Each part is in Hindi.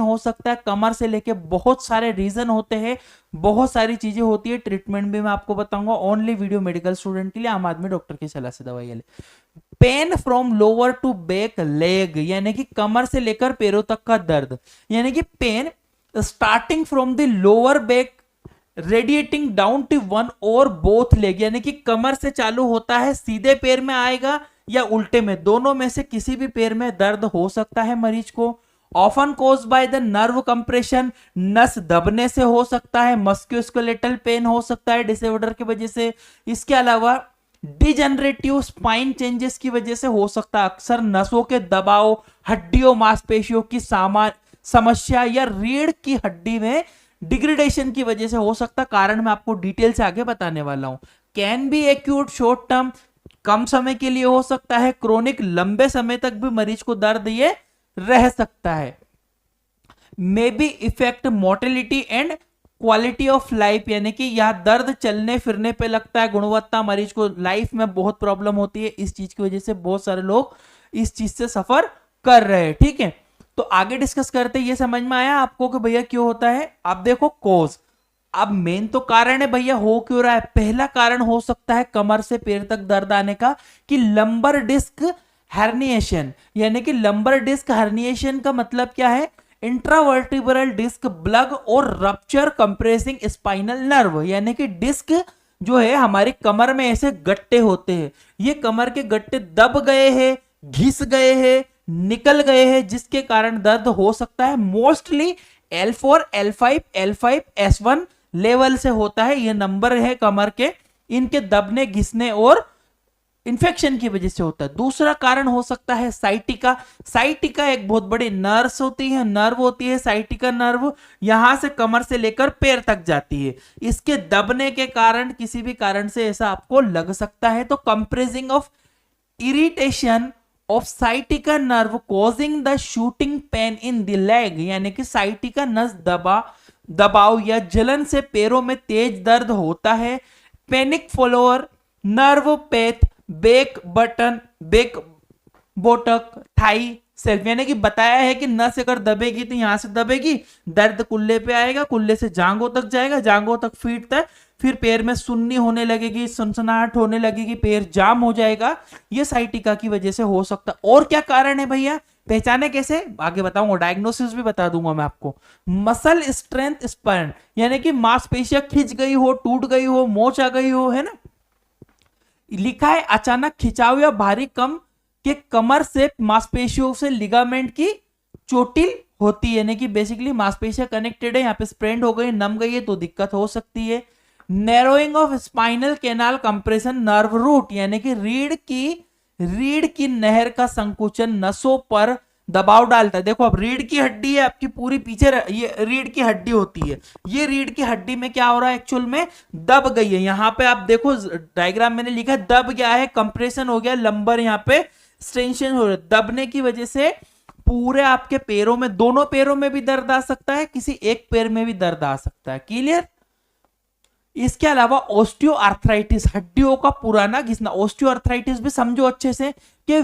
हो सकता है, कमर से लेके बहुत सारे रीजन होते हैं, बहुत सारी चीजें होती है, ट्रीटमेंट भी मैं आपको बताऊंगा। ओनली वीडियो मेडिकल स्टूडेंट के लिए, आम आदमी डॉक्टर की सलाह से दवाई ले। Pain from lower to back leg, यानी कि कमर से लेकर पैरों तक का दर्द, यानी कि pain starting from the lower back radiating down to one और बोथ लेग, यानी कि कमर से चालू होता है, सीधे पैर में आएगा या उल्टे में, दोनों में से किसी भी पैर में दर्द हो सकता है मरीज को। Often cause by the nerve compression, नस दबने से हो सकता है, मस्क्यूस्केलेटल पेन हो सकता है डिसऑर्डर की वजह से। इसके अलावा डिजेनरेटिव स्पाइन चेंजेस की वजह से हो सकता है, अक्सर नसों के दबाव, हड्डियों मांसपेशियों की समस्या या रीढ़ की हड्डी में डिग्रेडेशन की वजह से हो सकता। कारण मैं आपको डिटेल से आगे बताने वाला हूं। Can be acute short term, कम समय के लिए हो सकता है, क्रोनिक लंबे समय तक भी मरीज को दर्द ये रह सकता है। May be effect mortality and quality of life, यानी कि यह दर्द चलने फिरने पे लगता है, गुणवत्ता, मरीज को लाइफ में बहुत प्रॉब्लम होती है, इस चीज की वजह से बहुत सारे लोग इस चीज से सफर कर रहे हैं। ठीक है, तो आगे डिस्कस करते हैं। ये समझ में आया आपको कि भैया क्यों होता है? अब देखो कोज, अब मेन तो कारण है भैया हो क्यों रहा है। पहला कारण हो सकता है कमर से पैर तक दर्द आने का कि लंबर डिस्क हर्निएशन, यानी कि लंबर डिस्क हर्निएशन का मतलब क्या है? इंट्रावर्टिब्रल डिस्क ब्लग और रप्चर कंप्रेसिंग स्पाइनल नर्व, यानी कि डिस्क जो है हमारी कमर में ऐसे गट्टे होते हैं, ये कमर के गट्टे दब गए हैं, घिस गए हैं, निकल गए हैं, जिसके कारण दर्द हो सकता है। Mostly L4, L5, L5, S1 level से होता है, ये नंबर है कमर के, इनके दबने, घिसने और इंफेक्शन की वजह से होता है। दूसरा कारण हो सकता है साइटिका। साइटिका एक बहुत बड़ी नर्व होती है, साइटिका नर्व, यहां से कमर से लेकर पैर तक जाती है, इसके दबने के कारण किसी भी कारण से ऐसा आपको लग सकता है। तो compressing of irritation of sciatica nerve causing the shooting pain in the leg, यानी कि साइटिका नस दबाव या जलन से पैरों में तेज दर्द होता है। Pain can follow a nerve path back buttock back buttock thigh self, यानी कि बताया है कि नस अगर दबेगी तो यहां से दबेगी, दर्द कुल्ले पे आएगा, कुल्ले से जांघों तक जाएगा, जांघों तक फीट तक, फिर पैर में सुन्नी होने लगेगी, सनसनाहट होने लगेगी, पैर जाम हो जाएगा, ये साइटिका की वजह से हो सकता। और क्या कारण है भैया, पहचाने कैसे आगे बताऊंगा, डायग्नोसिस भी बता दूंगा मैं आपको। मसल स्ट्रेंथ स्पैन, यानी कि मांसपेशियां खिंच गई हो, टूट गई हो, मोच आ गई हो, है ना। लिखा है अचानक खिंचाव या भारी कम के कमर से मांसपेशियों से लिगामेंट की चोटिल होती है, यानी कि बेसिकली मांसपेशियां कनेक्टेड है, यहाँ पे स्प्रेंड हो गई, नम गई है तो दिक्कत हो सकती है। Narrowing of spinal canal compression nerve root, यानी कि रीढ़ की नहर का संकुचन नसों पर दबाव डालता है। देखो अब रीढ़ की हड्डी है आपकी पूरी पीछे, ये रीढ़ की हड्डी होती है, ये रीढ़ की हड्डी में क्या हो रहा है, एक्चुअल में दब गई है। यहां पे आप देखो डायग्राम मैंने लिखा है, दब गया है, कंप्रेशन हो गया, लंबर यहाँ पे स्ट्रेंशन हो रहा है, दबने की वजह से पूरे आपके पैरों में, दोनों पैरों में भी दर्द आ सकता है, किसी एक पैर में भी दर्द आ सकता है। क्लियर? इसके अलावा ऑस्टियोआर्थराइटिस, हड्डियों का पुराना घिसना, ऑस्टियोआर्थराइटिस भी समझो अच्छे से कि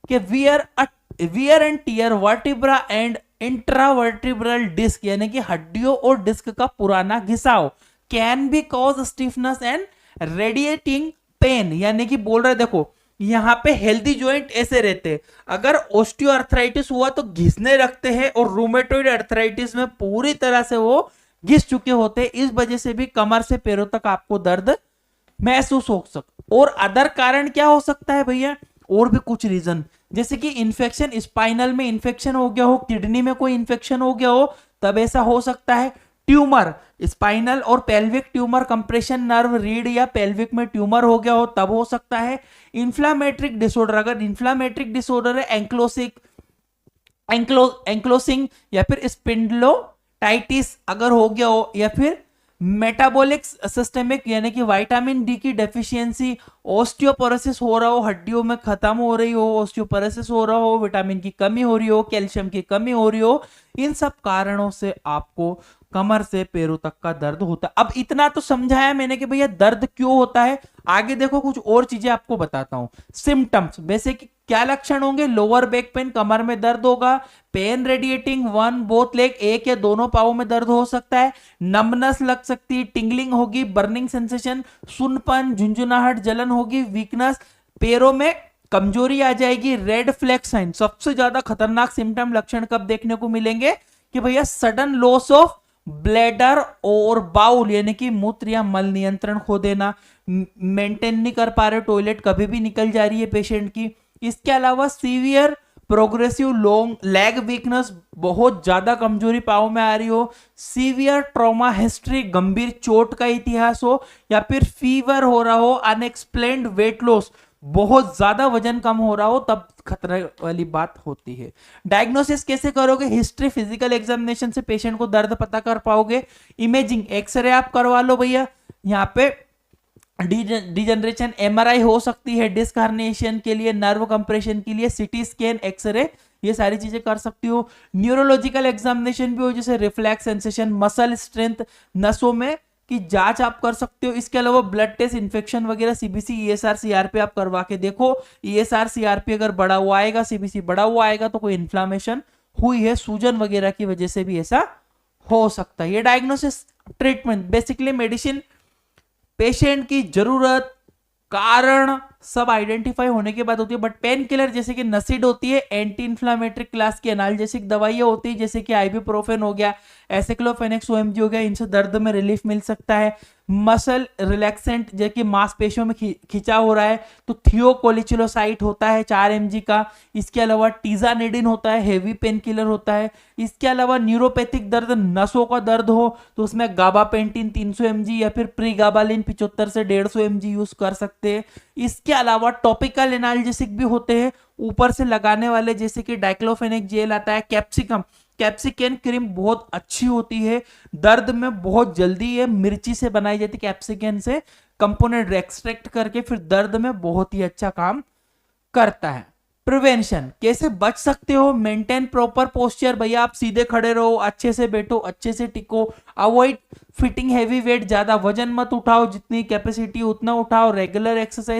wear and tear vertebra and intervertebral disc, यानी कि हड्डियों और डिस्क का पुराना घिसाव, can be cause stiffness and radiating pain, यानी कि बोल रहे देखो यहां पे हेल्दी जॉइंट ऐसे रहते हैं, अगर ऑस्टियोआर्थराइटिस हुआ तो घिसने रखते हैं, और रूमेटॉइड अर्थराइटिस में पूरी तरह से वो घिस चुके होते हैं, इस वजह से भी कमर से पैरों तक आपको दर्द महसूस हो सकता। और अदर कारण क्या हो सकता है भैया, और भी कुछ रीजन, जैसे कि इन्फेक्शन, स्पाइनल में इन्फेक्शन हो गया हो, किडनी में कोई इन्फेक्शन हो गया हो, तब ऐसा हो सकता है। ट्यूमर, स्पाइनल और पेल्विक ट्यूमर, कंप्रेशन नर्व रीढ़ या पेल्विक में ट्यूमर हो गया हो, तब हो सकता है। इन्फ्लामेट्रिक डिसऑर्डर, अगर इन्फ्लामेट्रिक डिसऑर्डर है, एंक्लोसिंग या फिर स्पिंडलोटाइटिस अगर हो गया हो, या फिर मेटाबॉलिक सिस्टमिक, यानी कि विटामिन डी की डेफिशिएंसी, ऑस्टियोपोरोसिस हो रहा हो, हड्डियों में खत्म हो रही हो, ऑस्टियोपोरोसिस हो रहा हो, विटामिन की कमी हो रही हो, कैल्शियम की कमी हो रही हो, इन सब कारणों से आपको कमर से पैरों तक का दर्द होता है। अब इतना तो समझाया मैंने कि भैया दर्द क्यों होता है, आगे देखो कुछ और चीजें आपको बताता हूं। सिम्टम्स, वैसे कि क्या लक्षण होंगे? लोअर बैक पेन, कमर में दर्द होगा, pen radiating one both leg, एक या दोनों पाँव में दर्द हो सकता है, नमनेस लग सकती है, टिंगलिंग होगी, बर्निंग सेंसेशन, सुनपन, झुंझुनाहट, जलन होगी, वीकनेस, पैरों में कमजोरी आ जाएगी, रेड फ्लैग साइन। सबसे ज्यादा खतरनाक सिम्टम लक्षण कब देखने को मिलेंगे कि भैया सडन लॉस ऑफ ब्लैडर और बाउल, यानी कि मूत्र या मल नियंत्रण खो देना, मेंटेन नहीं कर पा रहे, टॉयलेट कभी भी निकल जा रही है पेशेंट की। इसके अलावा severe progressive long leg weakness, बहुत ज्यादा कमजोरी पाँव में आ रही हो, सीवियर ट्रॉमा हिस्ट्री, गंभीर चोट का इतिहास हो, या फिर फीवर हो रहा हो, अनएक्सप्लेन्ड वेट लॉस, बहुत ज्यादा वजन कम हो रहा हो, तब खतरे वाली बात होती है। डायग्नोसिस कैसे करोगे? हिस्ट्री, फिजिकल एग्जामिनेशन से पेशेंट को दर्द पता कर पाओगे, इमेजिंग एक्सरे आप करवा लो भैया, यहाँ पे डिजनरेशन एमआरआई हो सकती है, डिस्क हर्निएशन के लिए, नर्व कंप्रेशन के लिए सीटी स्कैन, एक्सरे, ये सारी चीजें कर सकती हो। न्यूरोलॉजिकल एग्जामिनेशन भी हो, जैसे रिफ्लेक्स सेंसेशन, मसल स्ट्रेंथ, नसों में की जांच आप कर सकते हो। इसके अलावा ब्लड टेस्ट, इन्फेक्शन वगैरह, सीबीसी, ईएसआर, सीआरपी आप करवा के देखो। ईएसआर सीआरपी अगर बढ़ा हुआ आएगा, सीबीसी बढ़ा हुआ आएगा, तो कोई इन्फ्लामेशन हुई है, सूजन वगैरह की वजह से भी ऐसा हो सकता है। ये diagnosis, treatment, basically medicine patient की जरूरत, कारण सब आइडेंटिफाई होने के बाद होती है। बट पेन किलर जैसे कि नसिड होती है, एंटी इंफ्लामेटरी क्लास की एनाल्जेसिक दवाइयां होती है, जैसे कि आइबुप्रोफेन हो गया, एसिक्लोफेनेक्स ओएमजी हो गया, इनसे दर्द में रिलीफ मिल सकता है। मसल रिलैक्सेंट, जैसे कि मांसपेशियों में खिंचाव हो रहा है तो थियोकोलिचिलोसाइट होता है 4 mg का। इसके अलावा टीजानेडिन होता है, हेवी पेन किलर होता है। इसके अलावा न्यूरोपैथिक दर्द, नसों का दर्द हो तो उसमें गाबापेंटिन 300 mg या फिर प्रीगाबालिन 75 से 150 mg यूज कर सकते हैं। इसके अलावा टॉपिकल एनाल्जेसिक भी होते हैं, ऊपर से लगाने वाले, जैसे कि डाइक्लोफेनेक जेल आता है, कैप्सिकम, कैप्सिकन क्रीम बहुत अच्छी होती है, दर्द में बहुत जल्दी, है मिर्ची से बनाई जाती है, कैप्सिकन से कंपोनेंट एक्सट्रैक्ट करके फिर दर्द में बहुत ही अच्छा काम करता है। प्रिवेंशन कैसे बच सकते हो? मेंटेन प्रॉपर पोस्चर, भैया आप सीधे खड़े रहो, अच्छे से बैठो, अच्छे से टिको, अवॉइड फिटिंग हैवी वेट, ज्यादा वजन मत उठाओ, जितनी कैपेसिटी उतना उठाओ, रेगुलर एक्सरसाइज